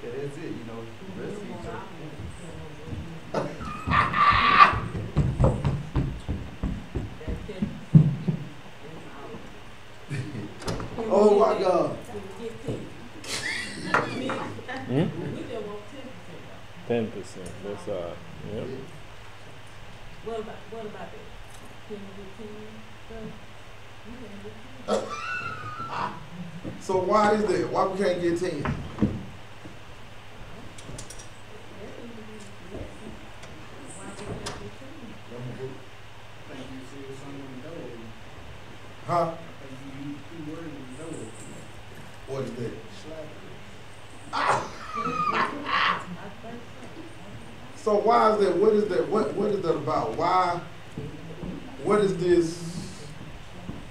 Yeah, that's it. You know, the rest of each other. Oh my God. Hmm? 10%. That's yep. What about that? Can you get 10? So why is that? Why we can't get 10? Huh? What is that? So why is that? What is that? What is that about? Why? What is this?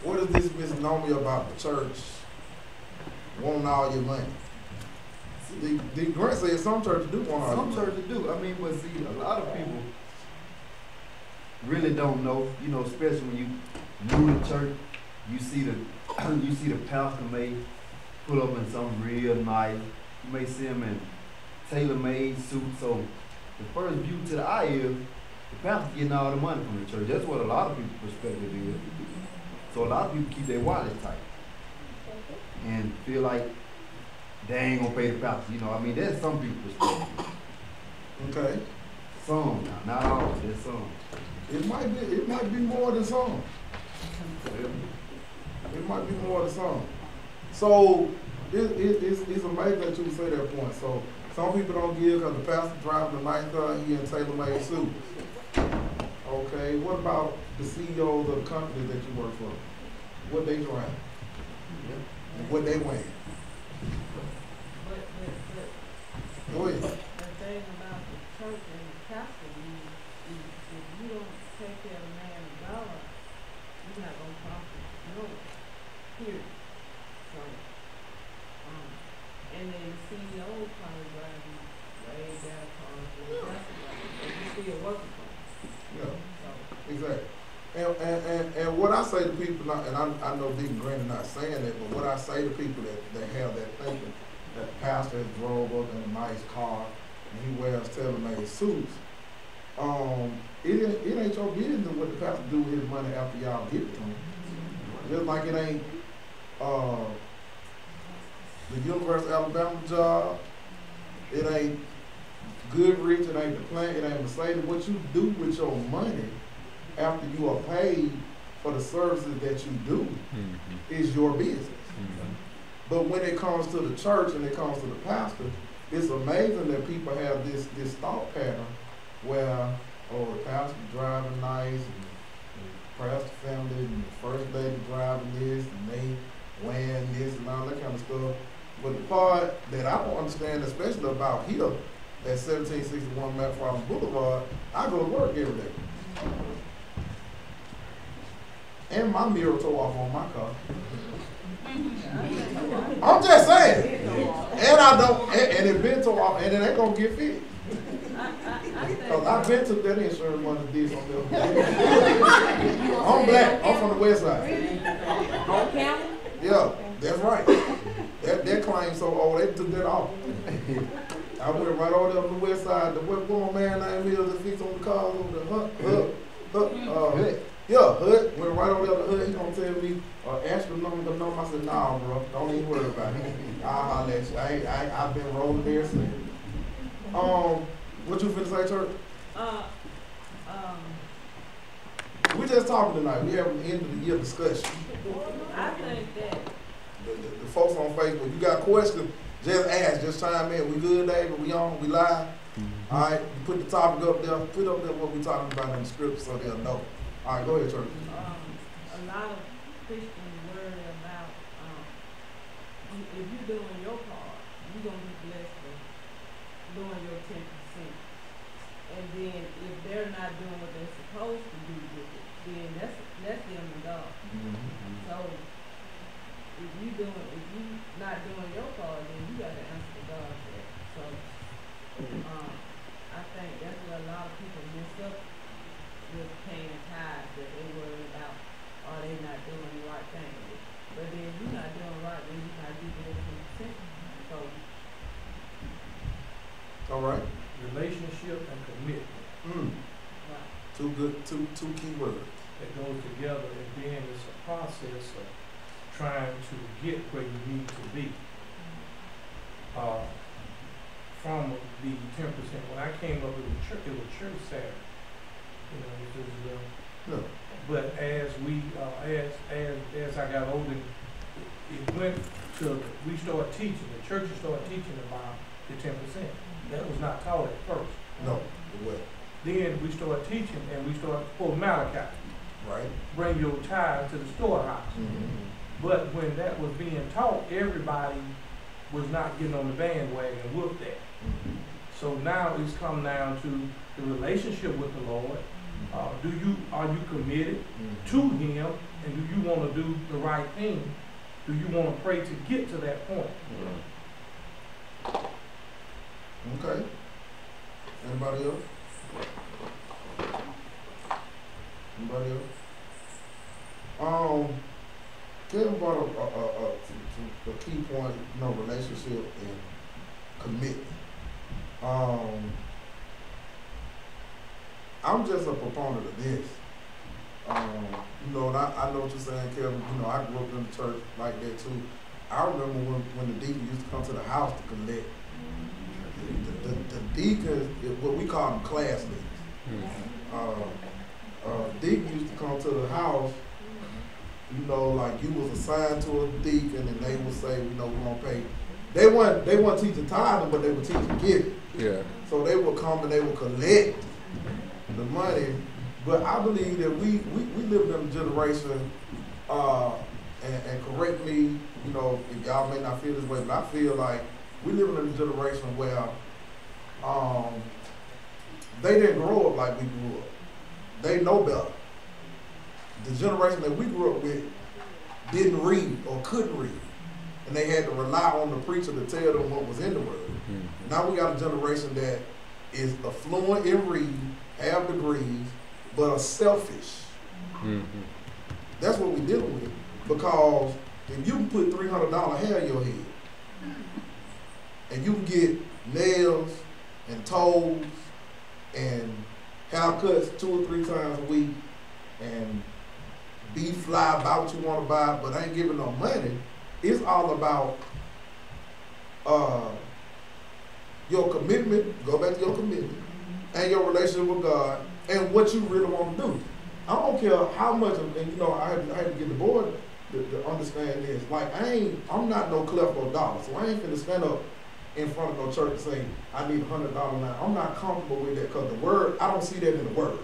What is this misnomer about the church wanting all your money? The Grant said some churches do want all your Some money. churches do. I mean, but see, a lot of people really don't know. You know, especially when you new to church, you see the you see the pastor may pull up in something real nice. You may see him in tailor-made suit. So the first view to the eye is the pastor getting all the money from the church. That's what a lot of people's perspective is. So a lot of people keep their wallets tight and feel like they ain't gonna pay the pastor. You know, I mean, that's some people's perspective. Okay. Some now, not all. There's some. It might be more than some. It might be more than some. So it's amazing that you say that point. So some people don't give because the pastor driving a nice car and he in tailor-made suit. Okay, what about the CEOs of the company that you work for? What they drive? And what they wear? Go ahead. The thing about the church and the pastor is if you don't take care of the man of God, you're not gonna profit nowhere. Period. So, and then the CEO probably driving way better cars than the pastor driving, but you still working for him. Yeah, So, exactly. And what I say to people, and I know Deacon Grant not saying that, but what I say to people that have that thinking, that the pastor has drove up in a nice car and he wears tailor-made suits, it ain't your business what the pastor do with his money after y'all give it to him. Just like it ain't the University of Alabama job, it ain't Goodrich, it ain't the plant, it ain't Mercedes. What you do with your money after you are paid for the services that you do is your business. But when it comes to the church and it comes to the pastor, it's amazing that people have this thought pattern where, oh, the pastor driving nice, and the pastor family, and the first lady driving this, and they wearing this, and all that kind of stuff. But the part that I don't understand, especially about here, at 1761 McFarland Boulevard, I go to work every day. And my mirror tore off on my car. I'm just saying. And I don't, and it been tore off, and it ain't gonna get fixed. Cause I've been to that insurance money did something else. I'm black. I'm from the west side. on camera? Yeah, that's right. That claim so old, they took that off. I went right over there on the west side. The what man name is that fix on the cars over the Hut. Went right over there to the Hut. He gonna tell me astronomical number. I said, nah, bro, don't even worry about it. I'll holler at you. I've been rolling there since. What you finna say, church? We just talking tonight. We having the end of the year discussion. I think that The folks on Facebook, you got questions, just ask, just chime in. We good, David? We on? We live? All right, you put the topic up there. Put up there what we talking about in the script so they'll know. All right, go ahead, church. a lot of Christians worry about if you're doing your part, you're gonna be blessed for doing your 10%. And then if they're not doing what they're supposed to do with it, then that's them and God. So if you not doing your part, then you got to answer to God for that. So I think that's where a lot of people mess up with paying tithes, that they worry about, are they not doing the right thing? But then if you're not doing right, then you're not giving it 10%. So All right. Relationship and commitment. Two key words. That goes together, and then it's a process of trying to get where you need to be. From the 10%, when I came up with the church, it was church Saturday. You know, it was, Yeah. but as we, as I got older, it went to, we started teaching, the churches started teaching about the 10%. That was not taught at first. No. The what? Then we started teaching, and we started, Malachi, Right. bring your tithe to the storehouse. Mm-hmm. But when that was being taught, everybody was not getting on the bandwagon with that. Mm-hmm. So now it's come down to the relationship with the Lord. Are you committed to Him, and do you want to do the right thing? Do you want to pray to get to that point? Okay. Anybody else? Anybody else? Kevin brought up a key point, you know, relationship and commitment. I'm just a proponent of this. You know, and I know what you're saying, Kevin. You know, I grew up in the church like that too. I remember when the deacon used to come to the house to collect. The deacons, what we call them class leaders. Deacon used to come to the house, you know, like you was assigned to a deacon, and they would say, you know, we're gonna pay. They weren't teaching tithing, but they were teaching giving. Yeah. So they would come and they would collect the money. But I believe that we live in a generation, and correct me, you know, if y'all may not feel this way, but I feel like we live in a generation where they didn't grow up like we grew up. They know better. The generation that we grew up with didn't read or couldn't read. And they had to rely on the preacher to tell them what was in the word. Mm-hmm. Now we got a generation that is affluent in reading, have degrees, but are selfish. Mm-hmm. That's what we're dealing with. Because if you can put $300 hair in your head, and you can get nails and toes and haircuts 2 or 3 times a week, and be fly, buy what you want to buy, but ain't giving no money, it's all about your commitment, go back to your commitment, and your relationship with God, and what you really want to do. I don't care how much, and you know, I had to get the board to understand this. Like, I'm not no klepto dollar, so I ain't finna stand up in front of no church and say, I need $100 now. I'm not comfortable with that, because the word, I don't see that in the word.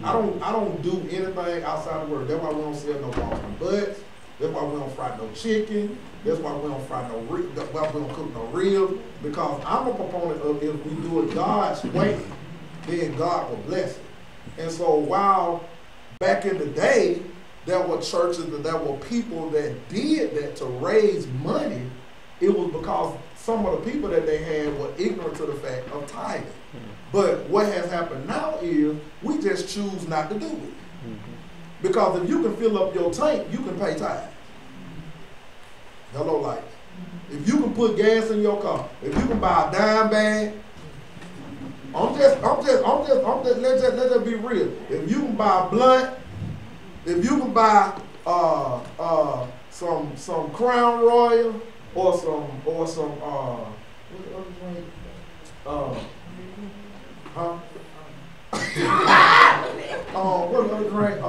I don't do anything outside the word. That's why we don't sell no Boston butts. That's why we don't fry no chicken. That's why we don't fry no ribs. That's why we don't cook no ribs. Because I'm a proponent of, if we do it God's way, then God will bless it. And so while back in the day, there were churches and there were people that did that to raise money, it was because some of the people that they had were ignorant to the fact of tithing. But what has happened now is we just choose not to do it. Because if you can fill up your tank, you can pay tithe. Hello, lights. If you can put gas in your car, if you can buy a dime bag, let's just be real. If you can buy a blunt, if you can buy some Crown Royal or some what other drink? What other drink?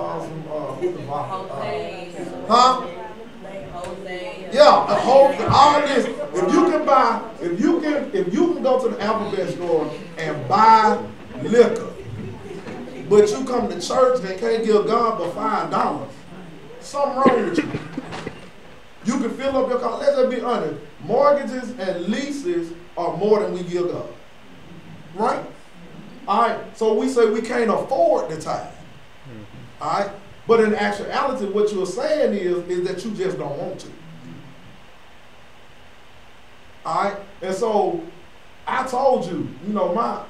Yeah, all this. If you can go to the alphabet store and buy liquor, but you come to church and can't give God but $5, something wrong with you. You can fill up your car. Let's just be honest. Mortgages and leases are more than we give God. Right? All right. So we say we can't afford the tithe. All right. But in actuality, what you're saying is that you just don't want to. All right. And so I told you, you know, my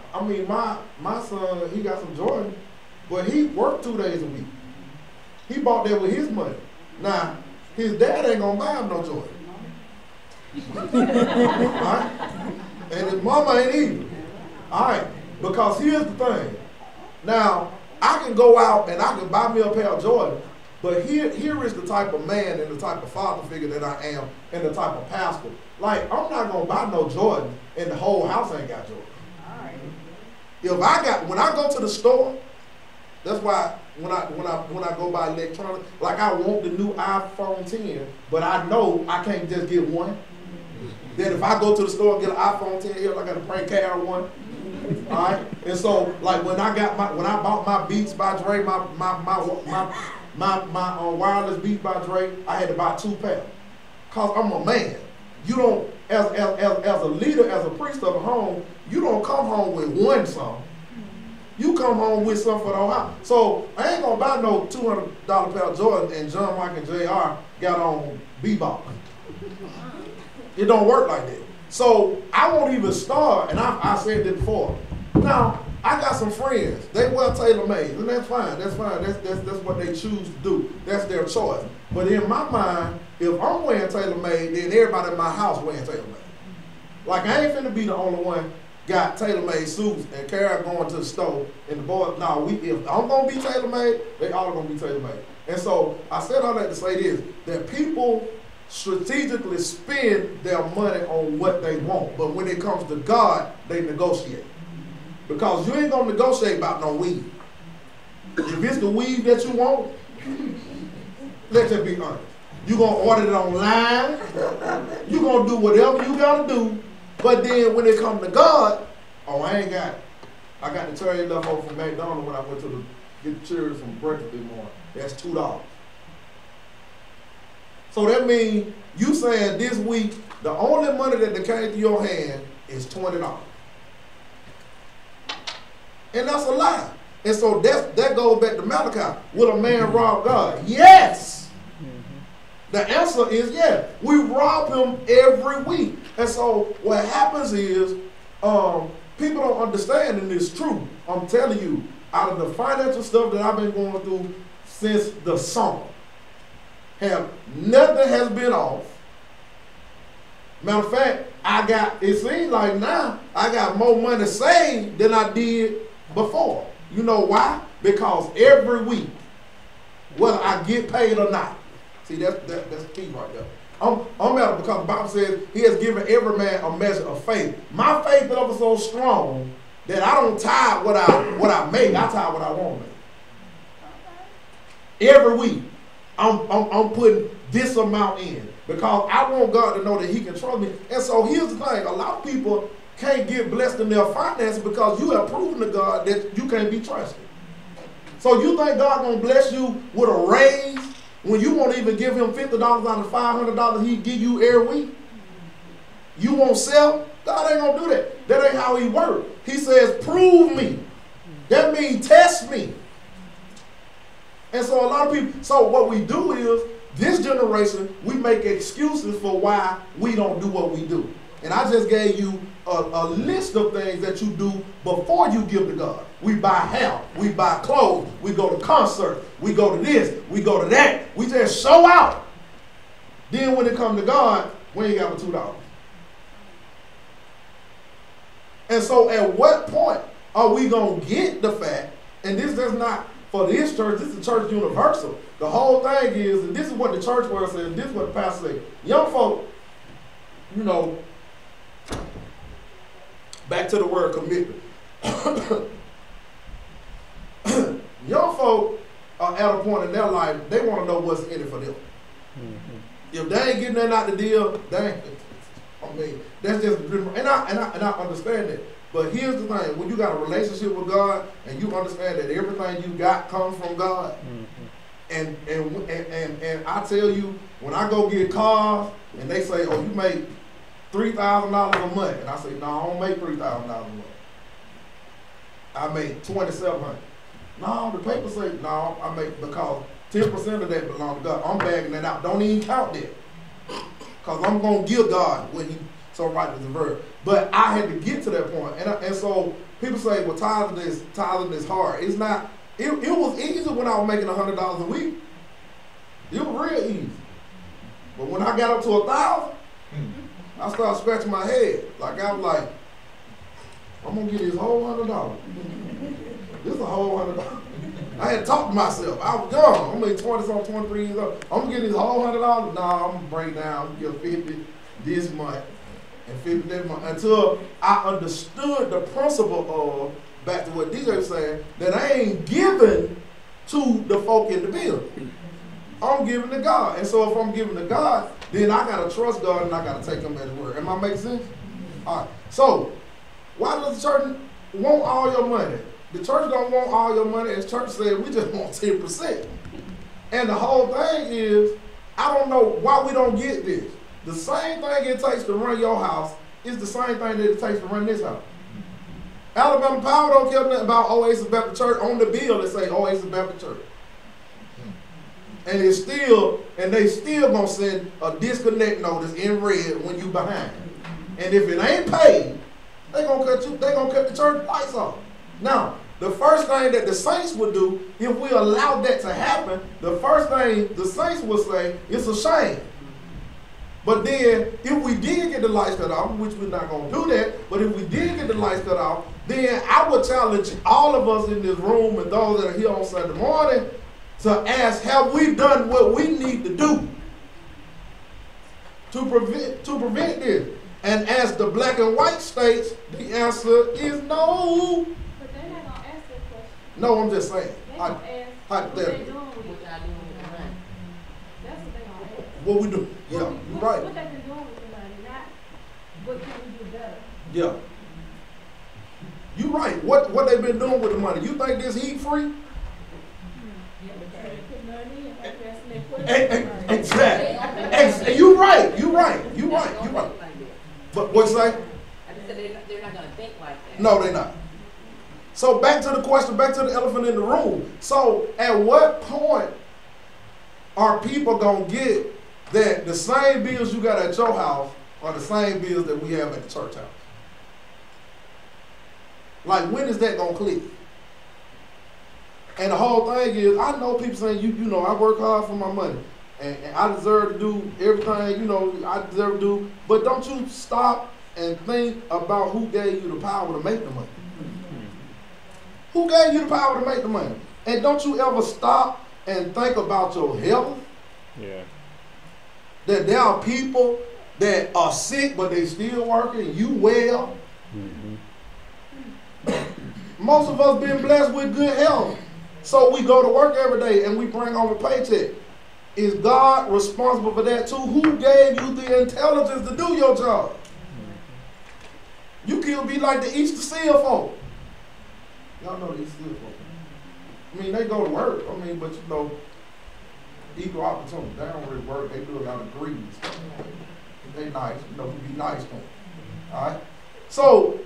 son, he got some Jordan, but he worked 2 days a week. He bought that with his money. Now, his dad ain't gonna buy him no Jordan. All right? And his mama ain't either. All right, because here's the thing. Now, I can go out and I can buy me a pair of Jordan, but here is the type of man and the type of father figure that I am and the type of pastor. Like, I'm not going to buy no Jordan and the whole house ain't got Jordan. When I go to the store, that's why when I go buy electronics, like I want the new iPhone 10, but I know I can't just get one. Then if I go to the store and get an iPhone 10 here, I got to prank carry one. All right, and so like when I bought my Beats by Dre, my wireless Beats by Dre, I had to buy 2 pairs, cause I'm a man. You don't, as a leader, as a priest of a home, you don't come home with one song. You come home with something for the whole house. So I ain't gonna buy no $200 pair of Jordan and John Mike and JR got on Bebop. It don't work like that. So I won't even start, and I said it before. Now, I got some friends. They wear tailor-made, and that's fine. That's fine. That's what they choose to do. That's their choice. But in my mind, if I'm wearing tailor-made, then everybody in my house wearing tailor-made. Like, I ain't finna be the only one got tailor-made suits and Kara going to the store and the boys. No, if I'm gonna be tailor-made, they all gonna be tailor-made. And so I said all that to say this: that people strategically spend their money on what they want, but when it comes to God, they negotiate. Because you ain't gonna negotiate about no weave. If it's the weave that you want, let's just be honest. You're gonna order it online. You're gonna do whatever you gotta do. But then when it comes to God, oh, I ain't got it. I got the turkey left over from McDonald's when I went to get the cherries from breakfast this morning. That's $2. So that means you saying this week the only money that came to your hand is $20. And that's a lie. And so that goes back to Malachi. Will a man rob God? Yes. The answer is yes. We rob him every week. And so what happens is people don't understand, and it's true. I'm telling you, out of the financial stuff that I've been going through since the summer, nothing has been off. Matter of fact, it seems like now I got more money saved than I did before. You know why? Because every week, whether I get paid or not, see, that's key right there. I'm at it because the Bible says he has given every man a measure of faith. My faith is so strong that I don't tithe what I make. I tithe what I want to make. Every week, I'm putting this amount in because I want God to know that he can trust me. And so here's the thing. A lot of people can't get blessed in their finances because you have proven to God that you can't be trusted. So you think God going to bless you with a raise when you won't even give him $50 out of $500 he give you every week? You won't sell? God ain't going to do that. That ain't how he works. He says, prove me. That means test me. And so a lot of people, so what we do is, this generation, we make excuses for why we don't do what we do. And I just gave you a list of things that you do before you give to God. We buy hair, we buy clothes, we go to concerts, we go to this, we go to that. We just show out. Then when it comes to God, we ain't got $2. And so at what point are we going to get the fact, and this is not for this church, this is church universal. The whole thing is, and this is what the church world says, this is what the pastor says. Young folk, you know, back to the word commitment. Young folk are at a point in their life, they want to know what's in it for them. If they ain't getting nothing out the deal, they ain't. I mean, that's just, and I understand that. But here's the thing: when you got a relationship with God and you understand that everything you got comes from God, and I tell you, when I go get cars and they say, "Oh, you make $3,000 a month," and I say, "No, I don't make $3,000 a month. I make $2,700." No, the paper say, "No, I make," because 10% of that belongs to God. I'm bagging that out. Don't even count that, because I'm gonna give God what He so right is the verb. But I had to get to that point, and so people say, "Well, tithing is hard." It's not. It was easy when I was making $100 a week. It was real easy. But when I got up to 1,000, I started scratching my head. Like I was like, I'm gonna get this whole $100. This is a whole $100. I had to talk to myself. I was young. I'm like 20-something, 23 years old. I'm gonna get this whole $100. Nah, I'm gonna break down, I'm gonna get 50 this month and 50 that month until I understood the principle of, back to what DJ was saying, that I ain't giving to the folk in the building. I'm giving to God. And so if I'm giving to God, then I gotta trust God and I gotta take him at his word. Am I making sense? All right. So why does the church want all your money? The church don't want all your money. As church said, we just want 10%. And the whole thing is, I don't know why we don't get this. The same thing it takes to run your house is the same thing that it takes to run this house. Alabama Power don't care nothing about Oasis Baptist Church. On the bill it say Oasis Baptist Church. And they still gonna send a disconnect notice in red when you behind. And if it ain't paid, they gonna cut the church lights off. Now, the first thing that the saints would do, if we allowed that to happen, the first thing the saints would say, it's a shame. But then, if we did get the lights cut off, which we're not going to do that, but if we did get the lights cut off, then I would challenge all of us in this room and those that are here on Sunday morning to ask, have we done what we need to do to prevent this? And as the black and white states, the answer is no. But they're not going to ask that question. No, I'm just saying. They're going to ask what they're doing with What y'all doing with the money? That's what they're going to ask. What we do? Yeah, you're right. What they've been doing with the money, not what can we do better. Yeah. You're right. What they've been doing with the money. You think this heat free? Exactly. You're right. But what's that? I just said they're not going to think like that. No, they're not. So back to the question, back to the elephant in the room. So at what point are people going to get that the same bills you got at your house are the same bills that we have at the church house? Like, when is that going to click? And the whole thing is, I know people saying, you know, I work hard for my money. And I deserve to do everything, you know, I deserve to do. But don't you stop and think about who gave you the power to make the money. Who gave you the power to make the money? And don't you ever stop and think about your health? Yeah. That there are people that are sick, but they still working, you well. Most of us been blessed with good health. So we go to work every day and we bring home a paycheck. Is God responsible for that too? Who gave you the intelligence to do your job? You can be like the Easter Seal folk. Y'all know the Easter Seal folk. I mean, they go to work. I mean, but you know, equal opportunity. They don't really work. They do a lot of greens. They nice. You know, we be nice to them. All right? So,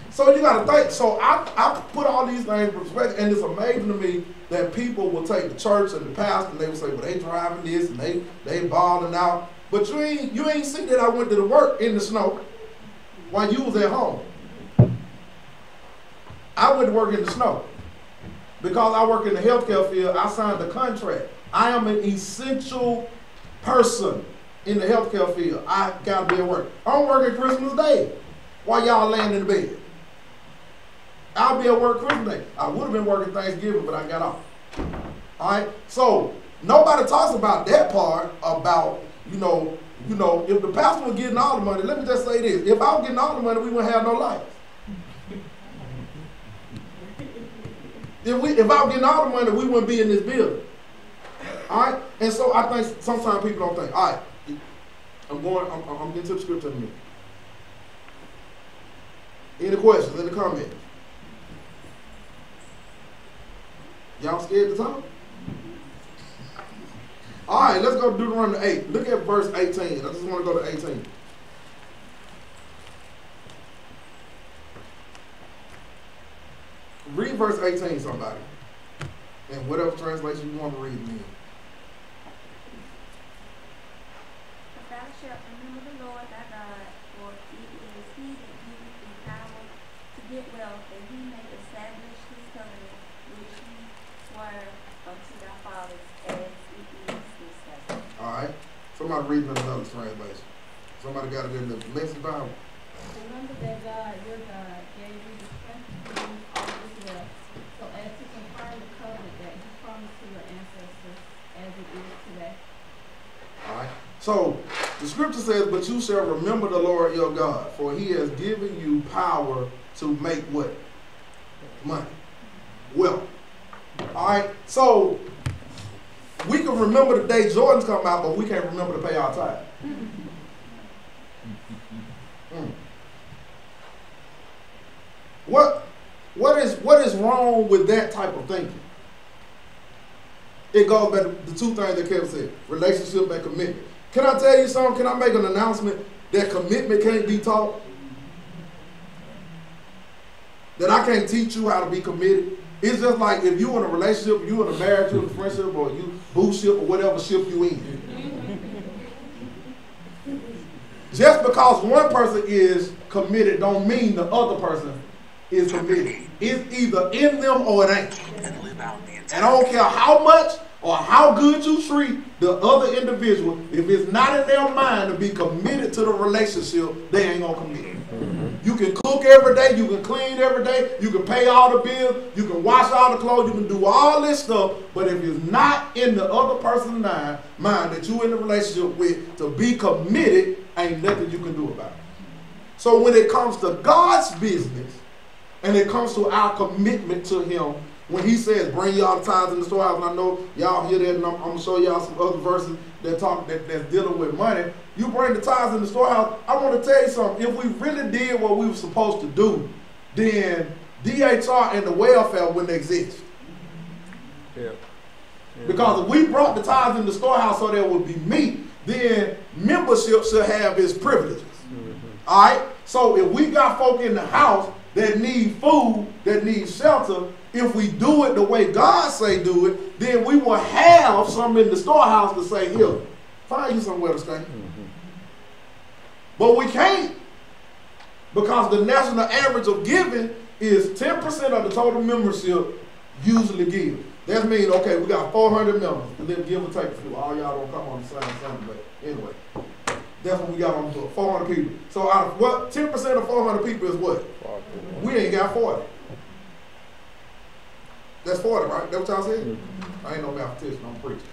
so you got to think. So I put all these things in perspective, and it's amazing to me that people will take the church and the pastor and they will say, well, they driving this and they balling out. But you ain't see that I went to the work in the snow while you was at home. I went to work in the snow. Because I work in the healthcare field, I signed a contract. I am an essential person in the healthcare field. I gotta be at work. I'm working Christmas Day while y'all laying in the bed. I'll be at work Christmas Day. I would have been working Thanksgiving, but I got off. All right? So nobody talks about that part about, you know, if the pastor was getting all the money, let me just say this. If I was getting all the money, we wouldn't have no lights. If I was getting all the money, we wouldn't be in this building. All right? And so I think sometimes people don't think, all right, I'm getting to the scripture in a minute. Any questions in the comments? Y'all scared to talk? All right, let's go to Deuteronomy 8. Look at verse 18. I just want to go to 18. Read verse 18, somebody. And whatever translation you want to read it in. But thou shalt remember the Lord thy God, for it is he that giveth thee power to get wealth, that he may establish his covenant, which he sware unto thy fathers, as it is this day. All right. Somebody read another translation. Somebody got it in the Message Bible. The remember that God, your God, gave you the strength to do all this wealth, so as to confirm the covenant that He promised to your ancestors, as it is today. All right. So the scripture says, "But you shall remember the Lord your God, for He has given you power to make what? Money, wealth." All right. So we can remember the day Jordans come out, but we can't remember to pay our tithe. What is wrong with that type of thinking? It goes back to the two things that Kevin said: relationship and commitment. Can I tell you something? Can I make an announcement that commitment can't be taught? That I can't teach you how to be committed? It's just like if you in a relationship, you in a marriage, you in a friendship, or you boo ship, or whatever ship you in. Just because one person is committed don't mean the other person is committed. It's either in them or it ain't. And I don't care how much or how good you treat the other individual, if it's not in their mind to be committed to the relationship, they ain't gonna commit. You can cook every day, you can clean every day, you can pay all the bills, you can wash all the clothes, you can do all this stuff, but if it's not in the other person's mind that you in the relationship with to be committed, ain't nothing you can do about it. So when it comes to God's business, and it comes to our commitment to Him, when He says, "Bring y'all the tithes in the storehouse," and I know y'all hear that, and I'm gonna show y'all some other verses that's dealing with money. You bring the tithes in the storehouse. I want to tell you something. If we really did what we were supposed to do, then DHR and the welfare wouldn't exist. Yeah. Because if we brought the tithes in the storehouse so there would be meat, then membership should have its privileges. All right. So if we got folk in the house that need food, that need shelter, if we do it the way God say do it, then we will have something in the storehouse to say, "Here, find you somewhere to stay." But we can't, because the national average of giving is 10% of the total membership usually give. That means, okay, we got 400 members, and then give or take a few. All y'all don't come on the same Sunday, but anyway. That's what we got on the book, 400 people. So out of what? 10% of 400 people is what? We ain't got 40. That's 40, right? That's what y'all said? I ain't no mathematician, I'm preaching.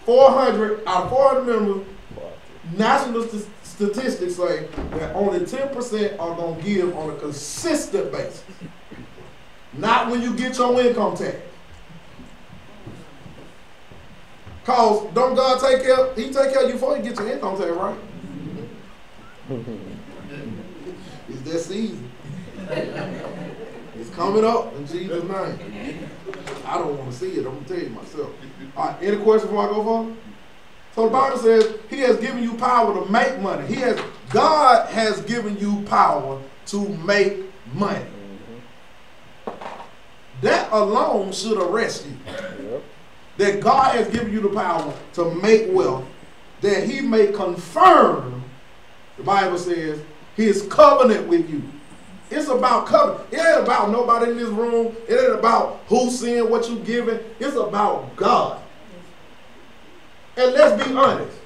400, out of 400 members, national statistics say that only 10% are going to give on a consistent basis. Not when you get your income tax. Cause don't God take care? He take care of you before you get your income tax, right? It's that season. It's coming up in Jesus' name. I don't want to see it. I'm gonna tell you myself. All right, any questions before I go forward? So the Bible says He has given you power to make money. God has given you power to make money. That alone should arrest you. Yep. That God has given you the power to make wealth, that He may confirm, the Bible says, His covenant with you. It's about covenant. It ain't about nobody in this room. It ain't about who's seeing what you giving. It's about God. And let's be honest.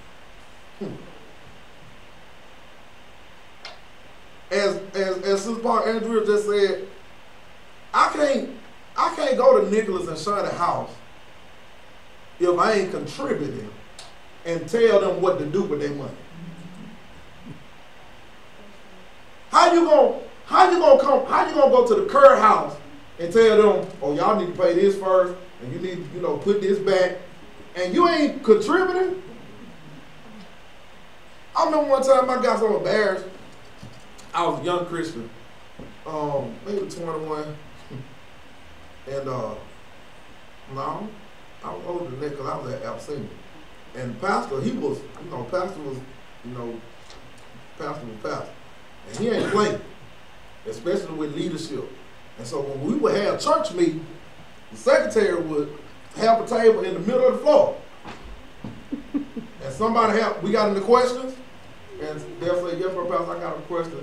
As Sister Park Andrew just said, I can't go to Nicholas and Shawty house if I ain't contributing and tell them what to do with their money. How you gonna go to the Kerr house and tell them, "Oh, y'all need to pay this first, and you need to, put this back," and you ain't contributing? I remember one time I got so embarrassed. I was a young Christian, maybe 21, and no, I was older than that because I was at Alcina. And pastor, he was, pastor was pastor. And he ain't playing, especially with leadership. And so when we would have church meeting, the secretary would have a table in the middle of the floor. And somebody we got any questions? And they'll say, "Yes, Pastor, I got a question."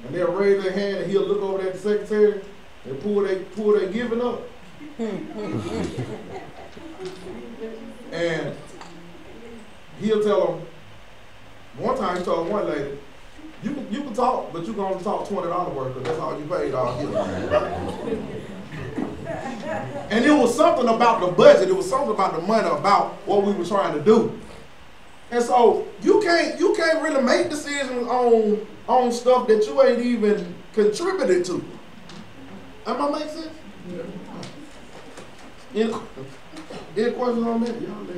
And they'll raise their hand and he'll look over at the secretary and pull their giving up. And he'll tell them, one time he told one lady, "You can you can talk, but you can only talk $20 worth, because that's all you paid all year. And it was something about the budget. It was something about the money, about what we were trying to do. And so you can't really make decisions on stuff that you ain't even contributed to. Am I making sense? Any questions on that? Y'all let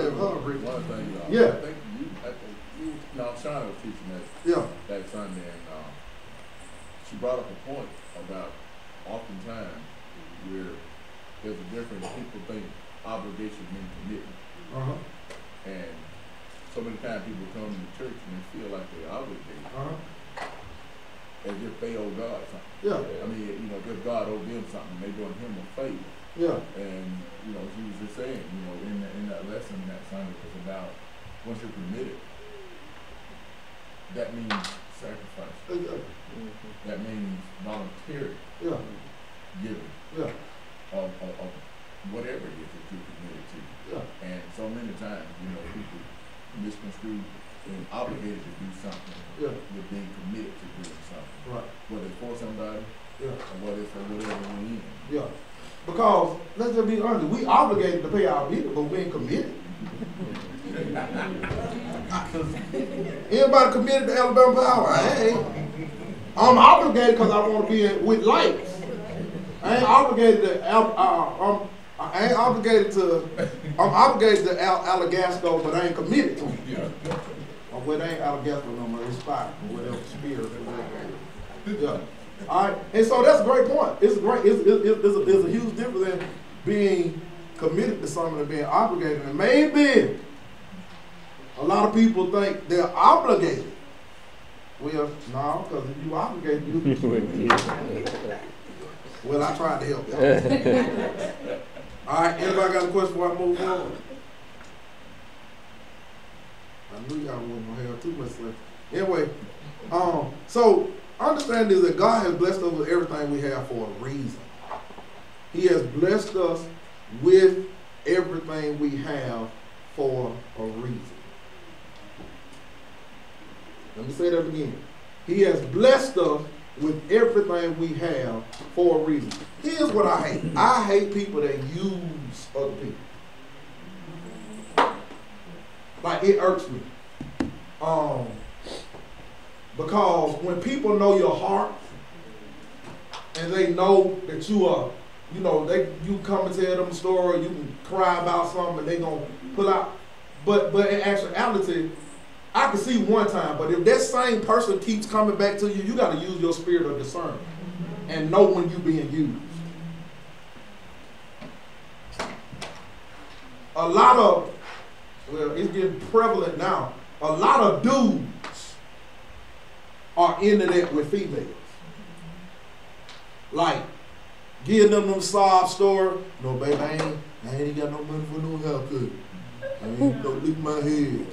her break. One thing, Yeah. I think you Shauna was teaching that Sunday, and she brought up a point about oftentimes where there's a difference. People think obligation means commitment, and so many times people come to church and they feel like they're obligated, as if they owe God something. Yeah. I mean, you know, if God owed them something, they're doing Him a favor. Yeah. And you know, she was just saying, you know, in that lesson that Sunday was about once you're committed, that means sacrifice. That means voluntary giving. Yeah. Of whatever it is that you're committed to. Yeah. And so many times, you know, people misconstrue being obligated to do something with being committed to doing something. Right. Whether it's for somebody or whether it's for whatever we're in. Yeah. Because let's just be honest, we obligated to pay our bill, but we ain't committed. Anybody committed to Alabama Power? I ain't. I'm obligated because I want to be with lights. I ain't obligated to I'm obligated to Alagasco, but I ain't committed to it. Or well, they ain't Alagasco no more, it's Spot or whatever, Spears or whatever. Yeah. All right, and so that's a great point. It's great. There's a huge difference in being committed to something and being obligated. And maybe a lot of people think they're obligated. Well, no, because if you obligated, you. Well, I tried to help you. All right, anybody got a question before I move forward? I knew y'all wasn't gonna have too much left. Anyway, so understand is that God has blessed us with everything we have for a reason. He has blessed us with everything we have for a reason. Let me say that again. He has blessed us with everything we have for a reason. Here's what I hate. I hate people that use other people. Like, it irks me. Because when people know your heart and they know that you are, you know, you come and tell them a story, you can cry about something and they gonna pull out. But in actuality, I can see one time, but if that same person keeps coming back to you, you got to use your spirit of discernment and know when you're being used. A lot of, well, it's getting prevalent now, a lot of dudes are into that with females. Like, giving them sob story. No, baby, I ain't got no money for no haircut. I ain't no lick my head.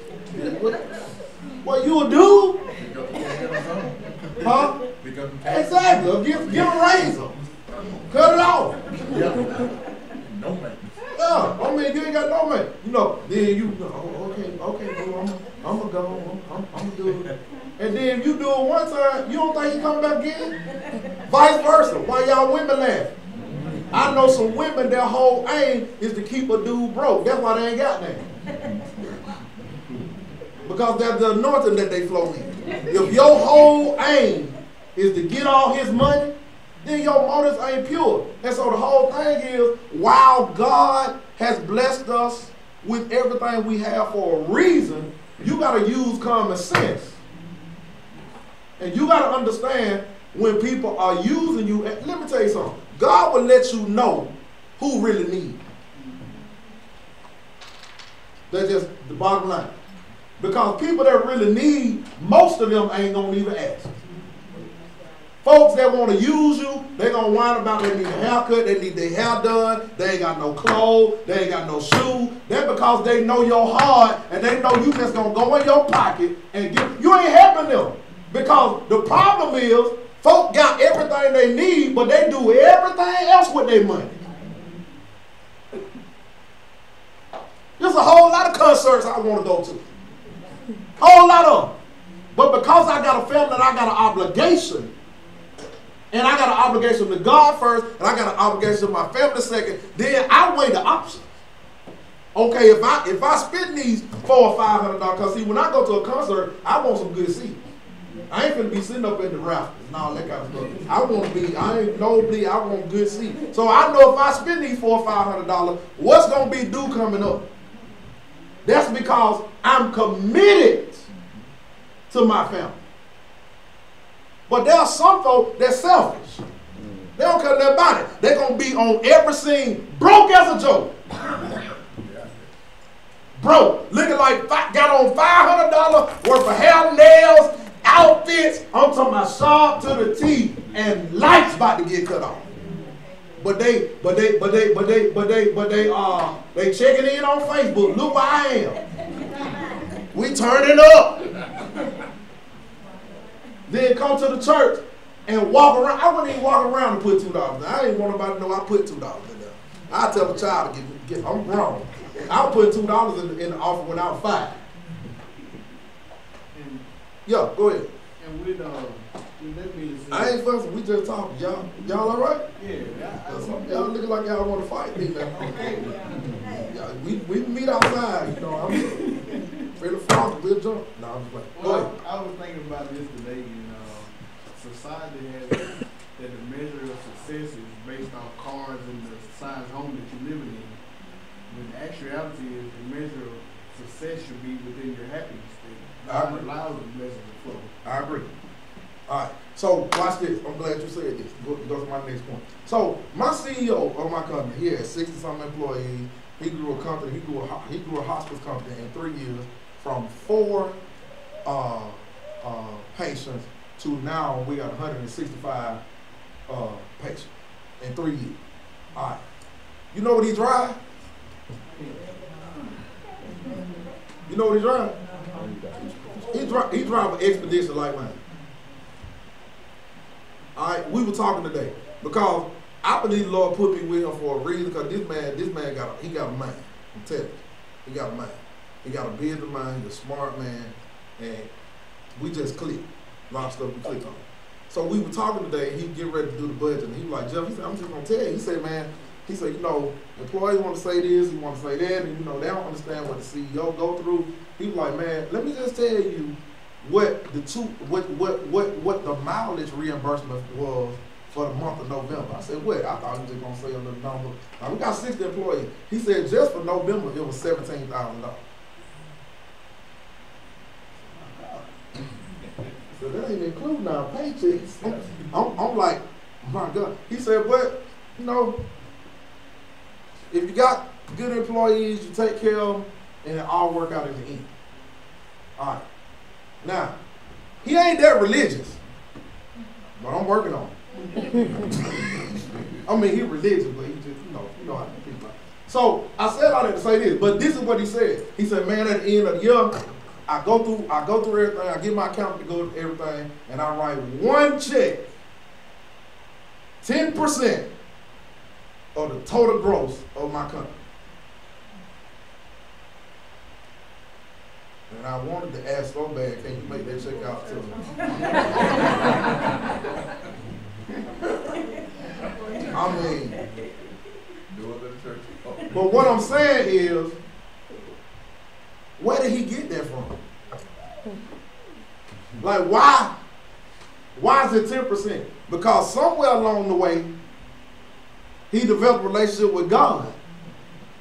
What you a dude? Huh? Exactly. Give a razor. Cut it off. No man. Yeah, I mean, you ain't got no man. You know, then you okay, bro, I'm gonna go. I'm gonna do it. And then if you do it one time, you don't think you come back again? Vice versa. Why y'all women laughing? I know some women, their whole aim is to keep a dude broke. That's why they ain't got none. Because that's the anointing that they flow in. If your whole aim is to get all his money, then your motives ain't pure. And so the whole thing is, while God has blessed us with everything we have for a reason, you got to use common sense. And you got to understand when people are using you. And let me tell you something. God will let you know who really needs. That's just the bottom line. Because people that really need, most of them ain't going to even ask. Folks that want to use you, they're going to whine about they need a haircut, they need their hair done, they ain't got no clothes, they ain't got no shoes. That's because they know your heart and they know you just going to go in your pocket and get, you ain't helping them. Because the problem is, folk got everything they need, but they do everything else with their money. There's a whole lot of concerts I want to go to. Whole lot of them. But because I got a family and I got an obligation, and I got an obligation to God first, and I got an obligation to my family second, then I weigh the options. Okay, if I spend these $400 or $500, because see, when I go to a concert, I want some good seats. I ain't finna be sitting up in the rafters and all that kind of stuff. I want good seats. So I know if I spend these $400 or $500, what's gonna be due coming up? That's because I'm committed to my family. But there are some folks that's selfish. They don't care nothing about it. They're gonna be on every scene broke as a joke. Broke, looking like got on $500 worth of hair, nails, outfits. I'm talking about sharp to the teeth, and lights about to get cut off. But they checking in on Facebook. Look where I am. We turning up. Then come to the church and walk around. I wouldn't even walk around and put $2 in. I ain't want nobody to know I put $2 in there. I tell a child to get I'm grown. I put $2 in the offering when I was 5. Yeah, go ahead. And with that being said, I ain't fussing. We just talking. Y'all all right? Yeah. Y'all looking like y'all want to fight me, man. We meet outside. You know, I'm ready to fall. We'll jump. No, I'm just like, go ahead. I was thinking about this today, and society has that the measure of success is based on cars and the size home that you're living in. When the actuality is the measure of success should be within your happiness state. God allows the blessings to flow. I agree. All right. So watch this. I'm glad you said this. Go to my next point. So my CEO of my company, he had 60-something employees. He grew a company. He grew a hospice company in 3 years from 4 patients to now we got 165 patients in 3 years. All right. You know what he drive? You know what he drive? He drive an Expedition like mine. All right, we were talking today because I believe the Lord put me with him for a reason. Because this man got a mind. I'm telling you, he got a mind. He got a business mind. He's a smart man, and we just clicked. A lot of stuff we clicked on. So we were talking today. He get ready to do the budget, and he was like, Jeff, he said, I'm just gonna tell you. He said, man. He said, you know, employees want to say this, he want to say that, and you know, they don't understand what the CEO go through. He was like, man, let me just tell you what the mileage reimbursement was for the month of November. I said, what? I thought he was just gonna say a little number. Now we got 60 employees. He said just for November it was $17,000. So that ain't including our paychecks. I'm like, my God. He said, but you know, if you got good employees, you take care of them, and it all work out in the end. All right. Now, he ain't that religious, but I'm working on it. I mean, he religious, but he just, you know how people are. So I said all that to say this, but this is what he said. He said, man, at the end of the year, I go through everything, I get my accountant to go through everything, and I write one check, 10% of the total gross of my company. And I wanted to ask so bad, can you make that check out to me? I mean, but what I'm saying is, where did he get that from? Like, why is it 10%? Because somewhere along the way, he developed a relationship with God.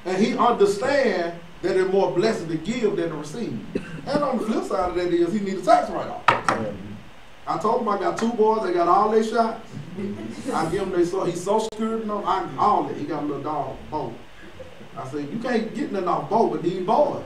And he understands that there's more blessing to give than to receive. And on the flip side of that is he needs a tax write-off. I told him I got 2 boys, they got all their shots. I give them their he's Social Security, all that. He got a little dog, Bo. I said, you can't get nothing off Bo but these boys.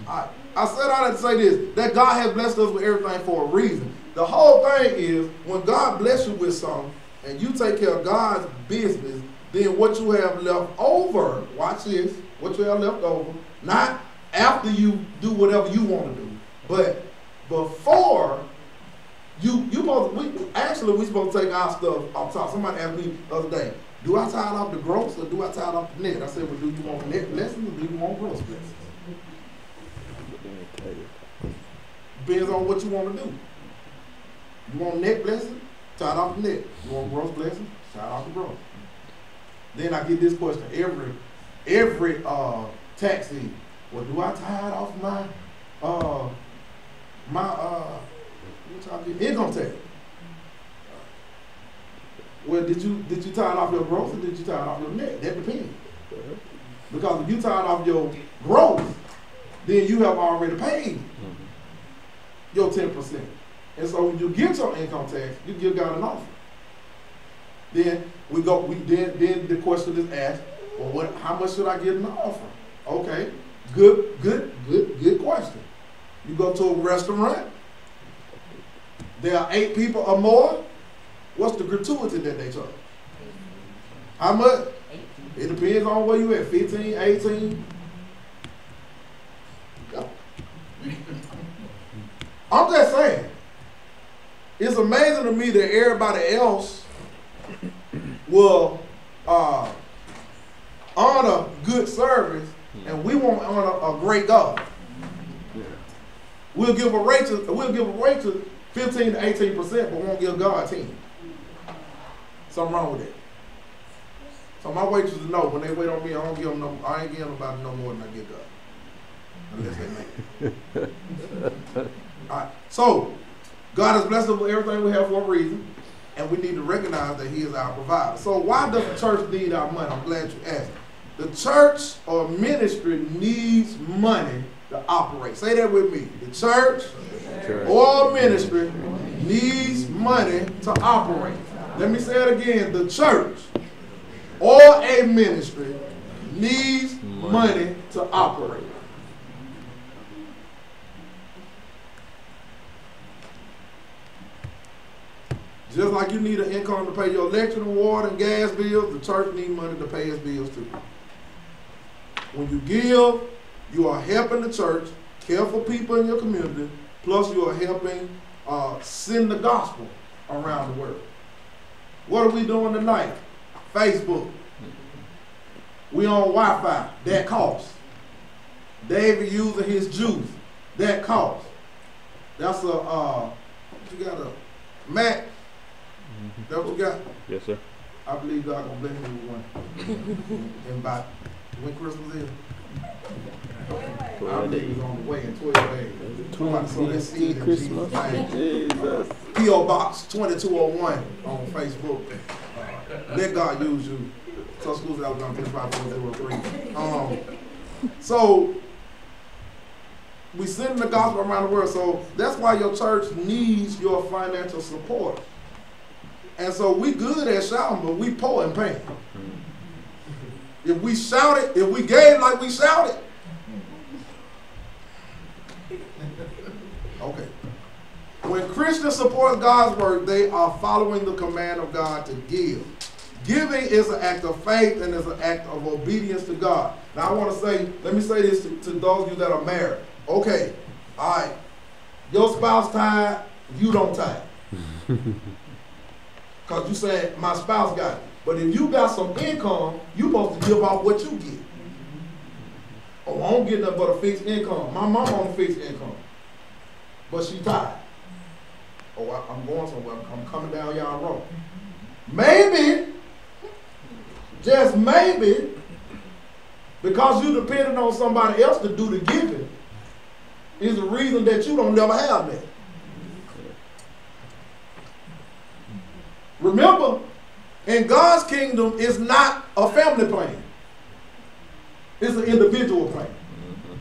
I said all that to say this, that God has blessed us with everything for a reason. The whole thing is, when God bless you with something, and you take care of God's business, then what you have left over, watch this, what you have left over, not after you do whatever you want to do, but before we supposed to take our stuff off top. Somebody asked me the other day, do I tie it off the gross or do I tie it off the net? I said, well, do you want net blessings or do you want gross blessings? Depends on what you want to do. You want net blessing? Tithe off the net. You want gross blessing? Tithe off the gross. Then I get this question every tax season. Well, do I tithe off my what y'all get? Income tax? Well, did you tithe off your gross or did you tithe off your net? That depends. Because if you tithe off your gross, then you have already paid your 10%. And so when you get your income tax, you give God an offering. Then then the question is asked, well, how much should I give in the offering? Okay, good question. You go to a restaurant, there are 8 people or more. What's the gratuity that they charge? How much? It depends on where you at, 15, 18. I'm just saying, it's amazing to me that everybody else will honor good service, and we won't honor a great God. We'll give a rate to 15 to 18%, but won't give God 10. Something wrong with that. So my waitresses know when they wait on me, I ain't giving nobody no more than I give God. Unless they make it. Alright. So God has blessed us with everything we have for a reason, and we need to recognize that He is our provider. So why does the church need our money? I'm glad you asked. The church or ministry needs money to operate. Say that with me. The church or ministry needs money to operate. Let me say it again. The church or a ministry needs money to operate. Just like you need an income to pay your electric and water and gas bills, the church needs money to pay its bills too. When you give, you are helping the church care for people in your community, plus you are helping send the gospel around the world. What are we doing tonight? Facebook. We on Wi-Fi. That costs. David using his juice. That costs. That's you got a Mac. That what you got? Yes, sir. I believe God gonna bless me with one. And by when Christmas is? I believe He's on the way in 12 days. So let's see in Jesus' name. P.O. Box 2201 on Facebook. Let God use you. So schools Alabama 35403. So we send the gospel around the world. So that's why your church needs your financial support. And so we good at shouting, but we poor in pain. If we shouted, if we gave like we shouted, okay. When Christians support God's work, they are following the command of God to give. Giving is an act of faith and is an act of obedience to God. Now I want to say, let me say this to those of you that are married. Okay, all right, your spouse tithe, you don't tithe. Because you said, my spouse got it. But if you got some income, you're supposed to give out what you get. Oh, I don't get nothing but a fixed income. My mom on a fixed income. But she tithe. Oh, I'm going somewhere. I'm coming down y'all road. Maybe, just maybe, because you depending on somebody else to do the giving, is the reason that you don't never have that. Remember, in God's kingdom, it's not a family plan. It's an individual plan.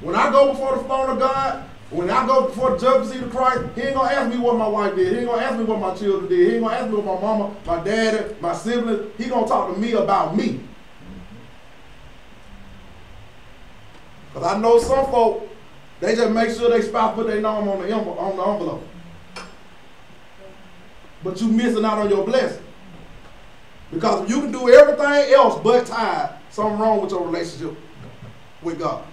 When I go before the throne of God, when I go before the judgment seat of Christ, He ain't going to ask me what my wife did. He ain't going to ask me what my children did. He ain't going to ask me what my mama, my daddy, my siblings. He going to talk to me about me. Because I know some folk, they just make sure they spouse put their name on the envelope. But you missing out on your blessing. Because if you can do everything else but tithe, something wrong with your relationship with God.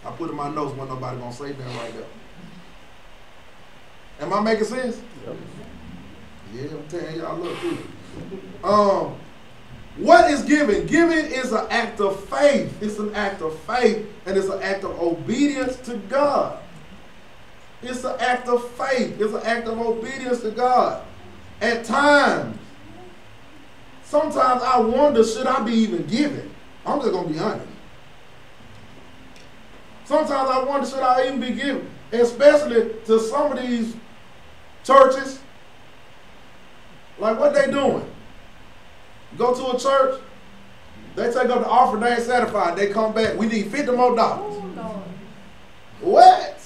I put in my notes when nobody gonna say that right there. Am I making sense? Yep. Yeah, I'm telling y'all, look too. What is giving? Giving is an act of faith. It's an act of faith, and it's an act of obedience to God. It's an act of faith. It's an act of obedience to God. At times, sometimes I wonder, should I be even giving? I'm just going to be honest. Sometimes I wonder, should I even be giving? Especially to some of these churches. Like, what they doing? Go to a church, they take up the offering, they ain't satisfied. They come back, we need $50 more. Oh, Lord. What?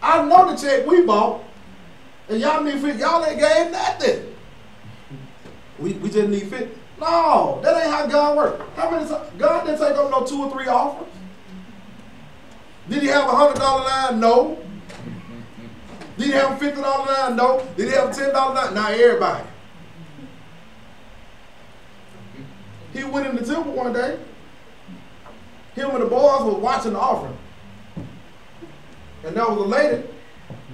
I know the check we bought, and y'all need 50. Y'all ain't gave nothing. We just need 50. No, that ain't how God works. How many times? God didn't take up no 2 or 3 offers. Did he have a $100 line? No. Did he have a $50 line? No. Did he have a $10 line? Not everybody. He went in the temple one day. Him and the boys were watching the offering. And there was a lady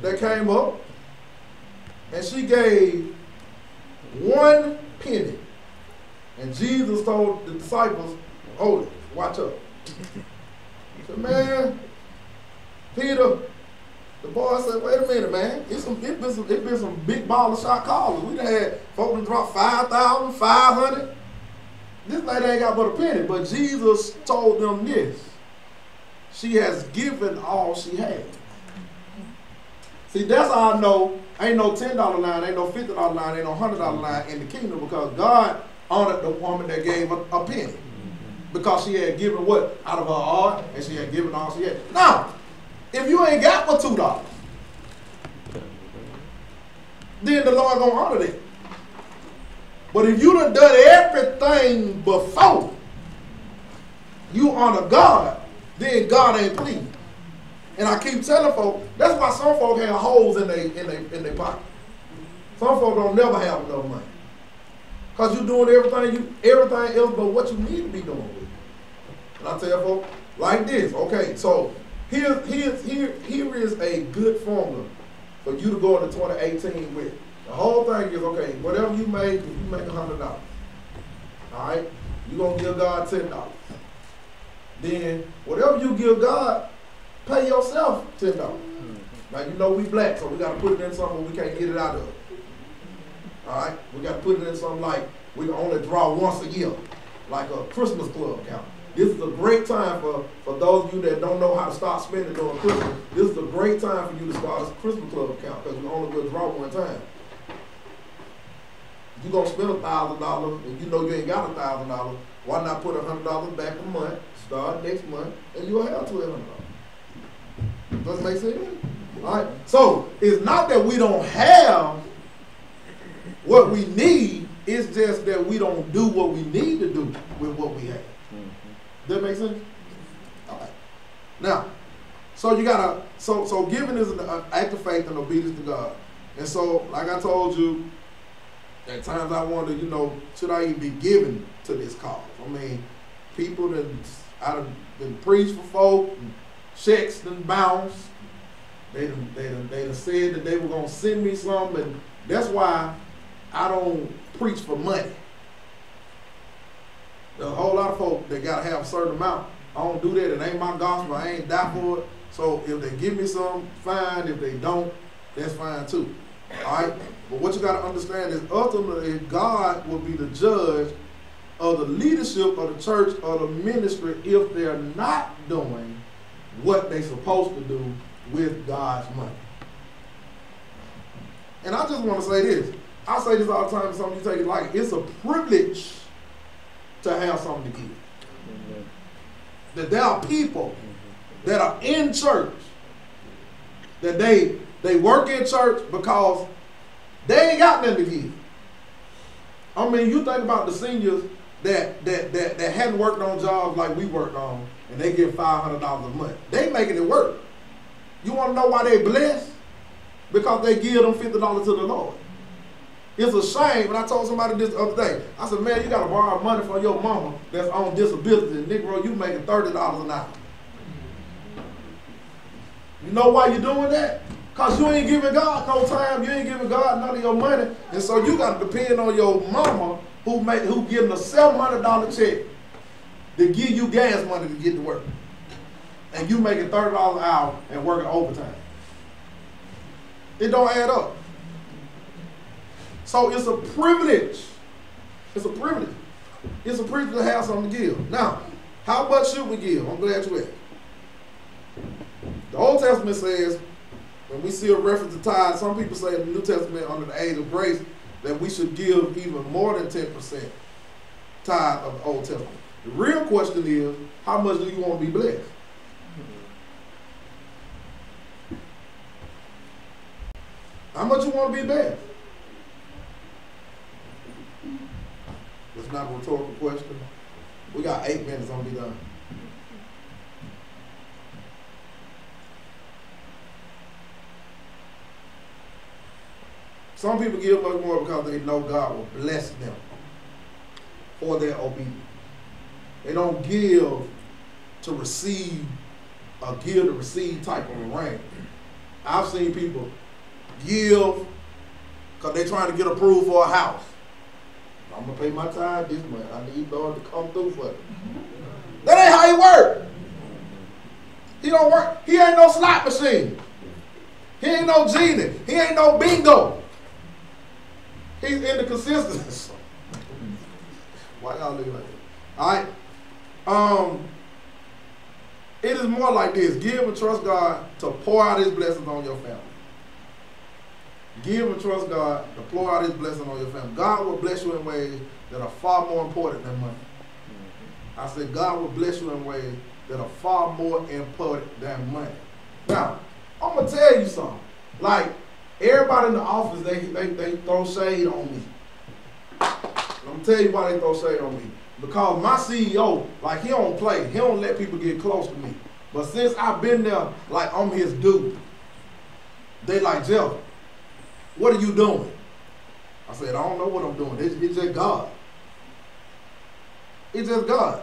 that came up, and she gave 1 penny. And Jesus told the disciples, hold it, watch up. He said, man, Peter, the boy said, wait a minute, man. It's been some big baller shot callers. We done had folks that dropped 5,000, 500. This lady ain't got but a penny. But Jesus told them this. She has given all she had. See, that's how I know ain't no $10 line, ain't no $50 line, ain't no $100 line in the kingdom, because God honored the woman that gave a penny. Because she had given what? Out of her heart, and she had given all she had. Now, if you ain't got but $2, then the Lord gonna honor that. But if you done everything before you honor God, then God ain't pleased. And I keep telling folks, that's why some folks have holes in their pocket. Some folks don't never have enough money. Because you're doing everything else but what you need to be doing with it. And I tell folks, like this, okay, so here is a good formula for you to go into 2018 with. The whole thing is, okay, whatever you make, if you make $100, all right, you're going to give God $10. Then whatever you give God, pay yourself $10. Now, you know we black, so we got to put it in something we can't get it out of. All right? We got to put it in something like we can only draw once a year, like a Christmas club account. This is a great time for those of you that don't know how to start spending during Christmas. This is a great time for you to start a Christmas club account, because we only will draw one time. If you're going to spend $1,000 and you know you ain't got $1,000, why not put $100 back a month, start next month, and you'll have $1,200. Does it make sense? All right. So it's not that we don't have what we need, it's just that we don't do what we need to do with what we have. Does that make sense? All right. Now, so you gotta, so giving is an act of faith and obedience to God. And so, like I told you, at times I wonder, you know, should I even be giving to this cause? I mean, people that I've been preached for folk, and checks done bounced. They done said that they were gonna send me something, and that's why I don't preach for money. There's a whole lot of folk that gotta have a certain amount. I don't do that. It ain't my gospel. I ain't die for it. So if they give me some, fine. If they don't, that's fine too. All right. But what you gotta understand is ultimately God will be the judge of the leadership of the church or the ministry if they're not doing what they're supposed to do with God's money. And I just want to say this. I say this all the time, something you take it like it's a privilege to have something to give. That there are people that are in church, that they work in church because they ain't got nothing to give. I mean, you think about the seniors that hadn't worked on jobs like we worked on, and they get $500 a month. They making it work. You want to know why they blessed? Because they give them $50 to the Lord. It's a shame, and I told somebody this the other day. I said, man, you got to borrow money from your mama that's on disability. Negro, you making $30 an hour. You know why you're doing that? Because you ain't giving God no time. You ain't giving God none of your money. And so you got to depend on your mama who getting a $700 check to give you gas money to get to work. And you making $30 an hour and working overtime. It don't add up. So it's a privilege. It's a privilege. It's a privilege to have something to give. Now, how much should we give? I'm glad you asked. The Old Testament says, when we see a reference to tithe, some people say in the New Testament under the age of grace that we should give even more than 10% tithe of the Old Testament. The real question is, how much do you want to be blessed? How much you want to be blessed? It's not a rhetorical question. We got 8 minutes, I'm gonna be done. Some people give much more because they know God will bless them for their obedience. They don't give to receive a give to receive type of arrangement. I've seen people give because they're trying to get approved for a house. I'm going to pay my tithe this month. I need Lord to come through for it. That ain't how he work. He don't work. He ain't no slot machine. He ain't no genie. He ain't no bingo. He's in the consistency. Why y'all look like that? All right. It is more like this. Give and trust God to pour out his blessings on your family. Give and trust God to pour out his blessing on your family. God will bless you in ways that are far more important than money. I said God will bless you in ways that are far more important than money. Now, I'm going to tell you something. Like, everybody in the office, they throw shade on me. I'm going to tell you why they throw shade on me. Because my CEO, like, he don't play. He don't let people get close to me. But since I've been there, like, I'm his dude. They like, Jeff, what are you doing? I said, I don't know what I'm doing. It's just God. It's just God.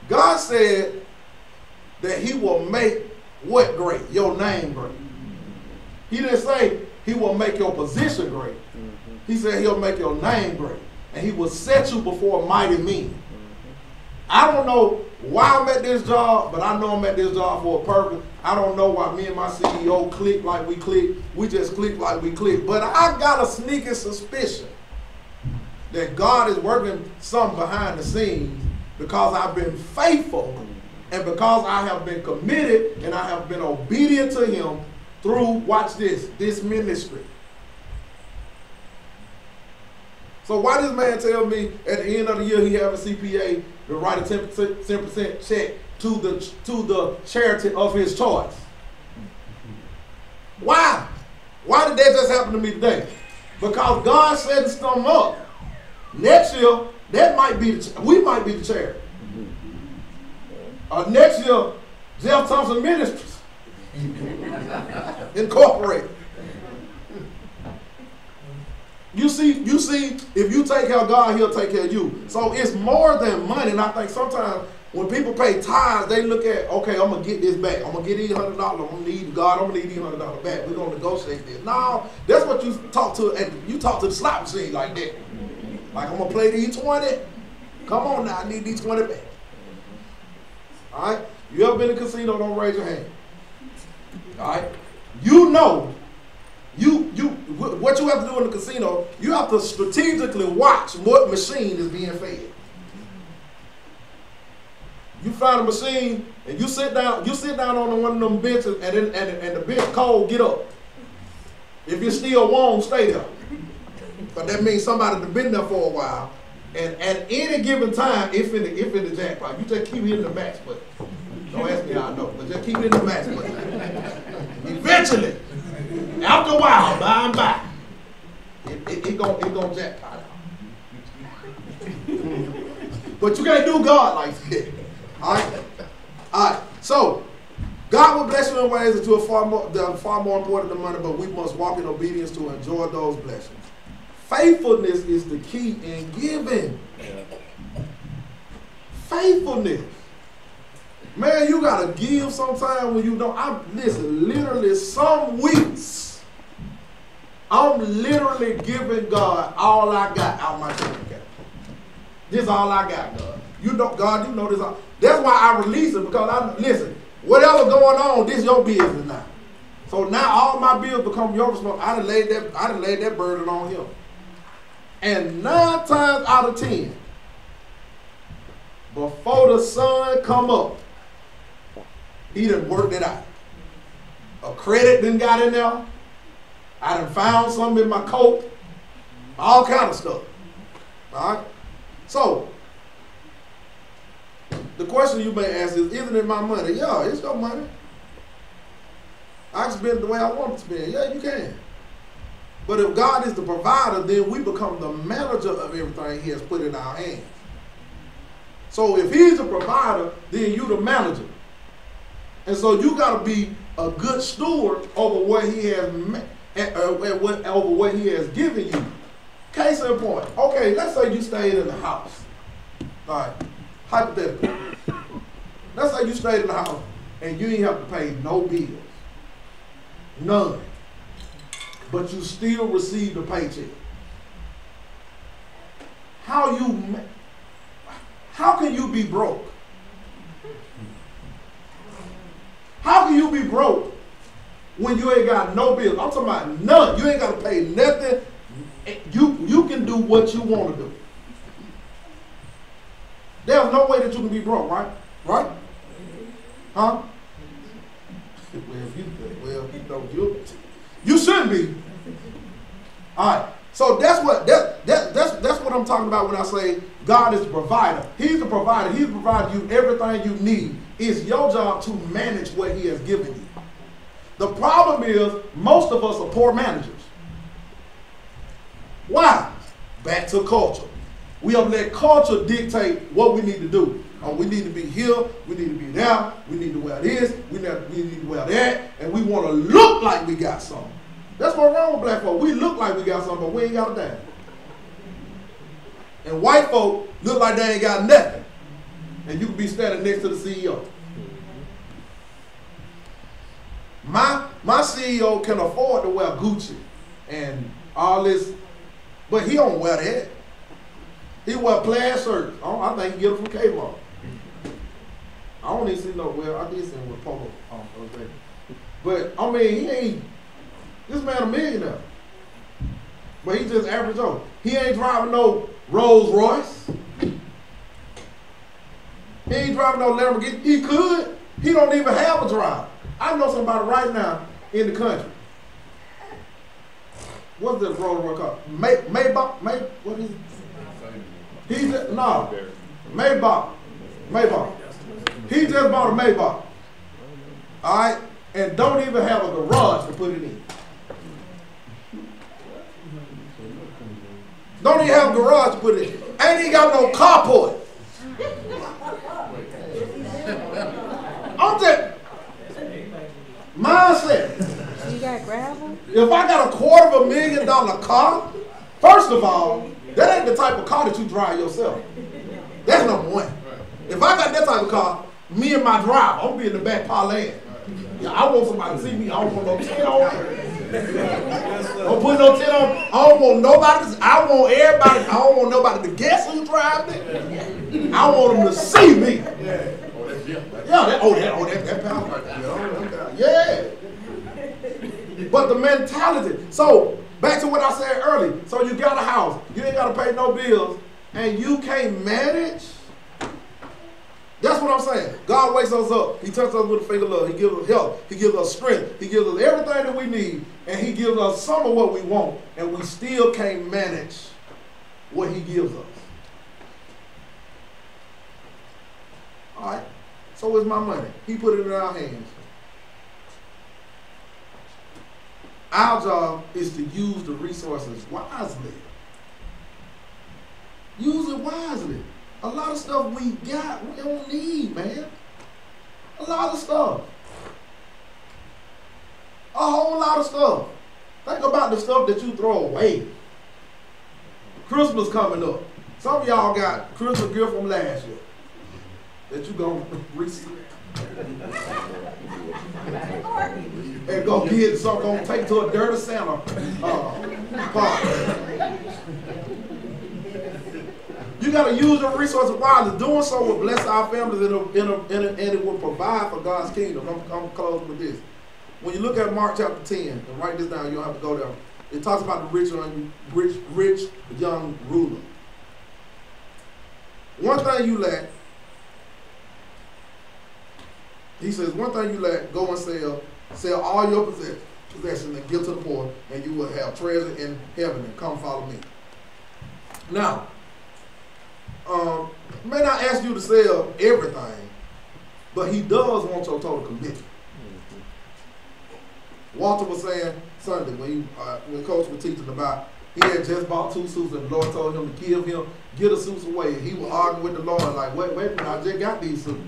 God said that he will make what great? Your name great. He didn't say he will make your position great. He said he'll make your name great. And he will set you before mighty men. I don't know why I'm at this job, but I know I'm at this job for a purpose. I don't know why me and my CEO click like we click. We just click like we click. But I got a sneaking suspicion that God is working something behind the scenes because I've been faithful and because I have been committed and I have been obedient to him through, watch this ministry. So why this man tell me at the end of the year he have a CPA to write a 10% check to the charity of his choice? Why? Why did that just happen to me today? Because God setting something up. Next year, that might be we might be the charity. Next year, Jeff Thompson Ministries Incorporated. You see, if you take care of God, he'll take care of you. So it's more than money. And I think sometimes when people pay tithes, they look at, okay, I'm going to get this back. I'm going to get these $100. I'm going to need God. I'm going to need these $100 back. We're going to negotiate this. No, that's what you talk to. And you talk to the slot machine like that. Like, I'm going to play these 20. Come on now, I need these 20 back. All right? You ever been in a casino? Don't raise your hand. All right? You know. What you have to do in the casino, you have to strategically watch what machine is being fed. You find a machine and you sit down on one of them benches and the bench cold, get up. If you're still warm, stay there. But that means somebody that's been there for a while. And at any given time, if in the jackpot, you just keep hitting the max button. Don't ask me how I know, but just keep hitting the max button. Eventually, after a while, by and by, it gon' jackpot out. But you can't do God like that. All right. So God will bless you in ways that are far more important than money, but we must walk in obedience to enjoy those blessings. Faithfulness is the key in giving. Faithfulness. Man, you gotta give sometime when you don't. Listen, literally some weeks, I'm literally giving God all I got out my bank account. This is all I got, God. You know, God, you know this. That's why I release it, because listen, whatever going on, this is your business now. So now all my bills become your responsibility. I done laid that burden on him. And 9 times out of 10, before the sun come up, he done worked it out. A credit done got in there. I done found something in my coat. All kind of stuff. All right? So, the question you may ask is, isn't it my money? Yeah, it's your money. I can spend it the way I want to spend. Yeah, you can. But if God is the provider, then we become the manager of everything he has put in our hands. So if he's the provider, then you the manager. And so you got to be a good steward over what he has over what he has given you. Case in point. Okay, let's say you stayed in the house. All right, hypothetically. Let's say you stayed in the house and you didn't have to pay no bills. None. But you still received a paycheck. How can you be broke? How can you be broke when you ain't got no bills? I'm talking about none. You ain't got to pay nothing. You can do what you want to do. There's no way that you can be broke, right? Right? Huh? You shouldn't be. All right. So that's what I'm talking about when I say God is the provider. He's the provider. He's provided you everything you need. It's your job to manage what he has given you. The problem is most of us are poor managers. Why? Back to culture. We have let culture dictate what we need to do. Oh, we need to be here, we need to be there, we need to wear this, we need to wear that, and we want to look like we got something. That's what's wrong with black folk. We look like we got something, but we ain't got a damn. And white folk look like they ain't got nothing. And you can be standing next to the CEO. My CEO can afford to wear Gucci and all this, but he don't wear that. He wear plaid shirts. I think he get it from Kmart. I don't even see no wear. I did see him with polo on Thursday. But I mean, he ain't. This man a millionaire. But he just average Joe. He ain't driving no Rolls Royce. He ain't driving no Lamborghini. He could. He don't even have a driver. I know somebody right now in the country. What's this Rolls Royce called? Maybach? What is it? Maybach. He just bought a Maybach. All right? And don't even have a garage to put it in. Don't even have a garage to put it in. Ain't even got no carport. I'm just mindset. You got gravel? If I got a $250,000 car, first of all, that ain't the type of car that you drive yourself. That's number one. If I got that type of car, me and my driver, I'm gonna be in the back parlaying. Yeah, I want somebody to see me. I don't want no tent on. Don't put no tent on. I don't want nobody. I want everybody. I don't want nobody to guess who driving it. I want them to see me. That pound right there. Yeah. But the mentality. So back to what I said earlier. So you got a house. You ain't got to pay no bills, and you can't manage. That's what I'm saying. God wakes us up. He touches us with a finger of love. He gives us health. He gives us strength. He gives us everything that we need. And he gives us some of what we want. And we still can't manage what he gives us. All right. So is my money. He put it in our hands. Our job is to use the resources wisely. Use it wisely. A lot of stuff we got, we don't need, man. A lot of stuff. A whole lot of stuff. Think about the stuff that you throw away. Christmas coming up. Some of y'all got Christmas gift from last year that you gonna receive. And go get something, gonna take to a dirty Santa party. You gotta use your resources wisely. Doing so will bless our families and it will provide for God's kingdom. I'm closing with this. When you look at Mark chapter 10, and write this down, you don't have to go there. It talks about the rich young ruler. One thing you lack, he says, one thing you lack, go and sell all your possessions and give to the poor, and you will have treasure in heaven, and come follow me. Now, may not ask you to sell everything, but he does want your total commitment. Walter was saying Sunday when Coach was teaching about, he had just bought 2 suits and the Lord told him to get the suits away. And he was arguing with the Lord like, wait a minute, I just got these suits.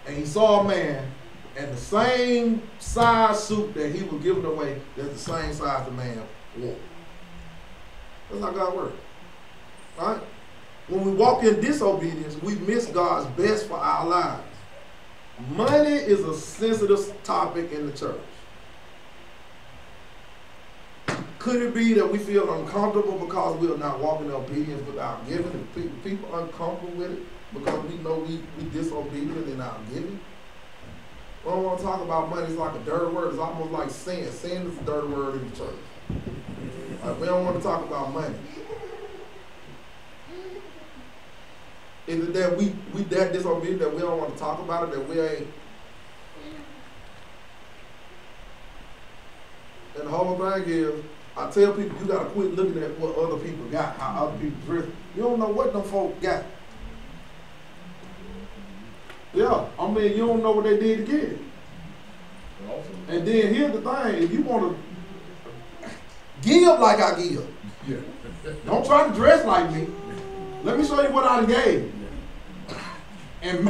And he saw a man and the same size suit that he was giving away, that's the same size the man wore. That's how God works. Right? When we walk in disobedience, we miss God's best for our lives. Money is a sensitive topic in the church. Could it be that we feel uncomfortable because we are not walking in obedience without giving? People uncomfortable with it because we know we disobedient in our giving? We don't want to talk about money. It's like a dirty word. It's almost like sin. Sin is a dirty word in the church. Like, we don't want to talk about money. Is it that we that disobedient that we don't want to talk about it, that we ain't? And the whole thing is, I tell people, you gotta quit looking at what other people got, how other people dress. You don't know what them folk got. Yeah, I mean, you don't know what they did to get it. And then here's the thing, if you want to give like I give, don't try to dress like me. Let me show you what I gave. And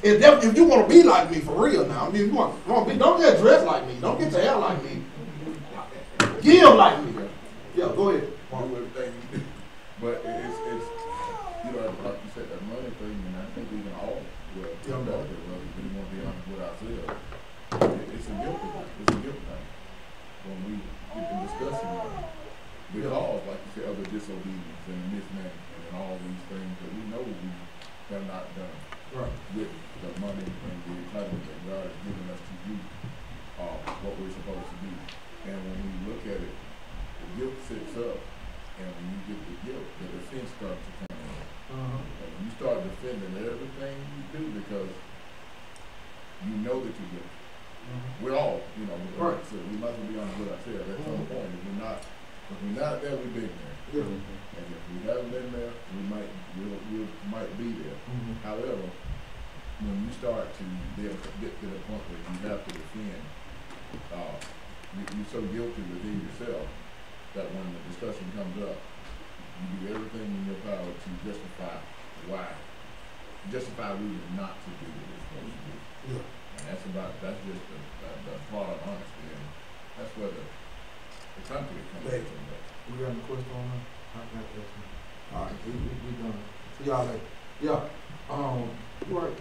if you want to be like me for real now, I mean, you want to be, don't just dress like me. Don't get your hair like me. Give like me. Yeah, go ahead. But it's you know, like you said, that money thing, and I think we can all come back to it, whether we want to be honest with ourselves. It's a guilt thing. It's a guilt thing. When we get to discussing money. Because, like you said, of the disobedience and the mismanagement and all these things that we know we have not done with the money and the entitlement that God has given us to do what we're supposed to do. And when we look at it, the guilt sits up, and when you get the guilt, the defense starts to come in. And you start defending everything you do because you know that you're guilty. We're all, you know, so we might as well be honest with ourselves at some point. If we're not there, we've been there. And if we haven't been there, we might be there. However, when you start to get to the point where you have to defend, you're so guilty within yourself that when the discussion comes up, you do everything in your power to justify reason not to do what you're supposed to do. And that's just the part of honesty, and that's where the country comes from. We got any question on that? All right, we done. See y'all later. Yeah. Right.